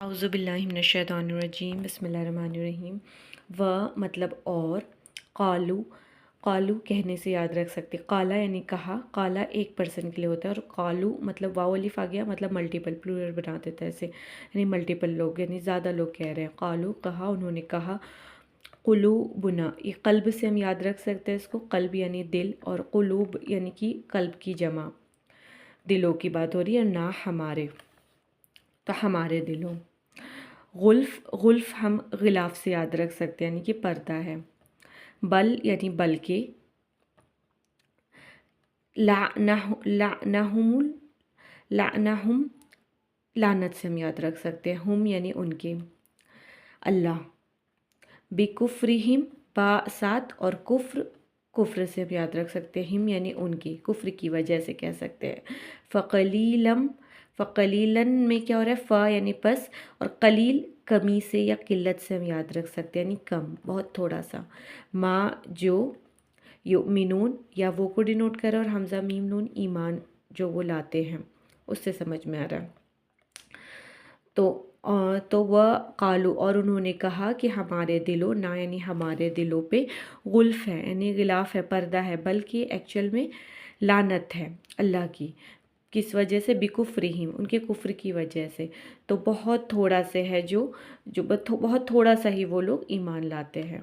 اعوذ باللہ من الشیطان الرجیم، بسم اللہ الرحمن الرحیم۔ و مطلب اور، قالو قالو کہنے سے یاد رکھ سکتے، قالا یعنی کہا، قالا ایک پرسن کے لیے ہوتا ہے، اور قالو مطلب واو الف آ گیا مطلب ملٹیپل پلورل بنا دیتا ہے اسے، یعنی ملٹیپل لوگ، یعنی زیادہ لوگ کہہ رہے ہیں۔ قالو کہا، انہوں نے کہا، قلوبنا یہ قلب سے ہم یاد رکھ سکتے ہیں اس کو، قلب یعنی دل، اور قلوب یعنی کہ قلب کی جمع، دلوں کی بات ہو رہی ہے، نہ ہمارے، تو ہمارے دلوں۔ غلف غلف ہم غلاف سے یاد رکھ سکتے ہیں، یعنی کہ پردہ ہے۔ بل یعنی بلکہ، لعنہم لعنہم لعنت سے ہم یاد رکھ سکتے ہیں، ہم یعنی ان کے، اللہ، بکفرہم با ساتھ، اور کفر کفر سے ہم یاد رکھ سکتے ہیں، ہم یعنی ان کی، کفر کی وجہ سے کہہ سکتے ہیں۔ فقلیلم فقلیلن میں کیا ہو رہا ہے، فا یعنی پس، اور قلیل کمی سے یا قلت سے ہم یاد رکھ سکتے ہیں، یعنی کم، بہت تھوڑا سا۔ ما جو، یؤمنون یا وہ کو ڈینوٹ کرے، اور حمزہ میم نون ایمان جو وہ لاتے ہیں، اس سے سمجھ میں آ رہا ہے۔ تو وہ قالو اور انہوں نے کہا کہ ہمارے دلوں، نہ یعنی ہمارے دلوں پہ غلف ہے یعنی غلاف ہے، پردہ ہے، بلکہ ایکچوئل میں لعنت ہے اللہ کی۔ کس وجہ سے؟ بکفرہم ان کے کفر کی وجہ سے، تو بہت تھوڑا سے ہے جو بہت تھوڑا سا ہی وہ لوگ ایمان لاتے ہیں۔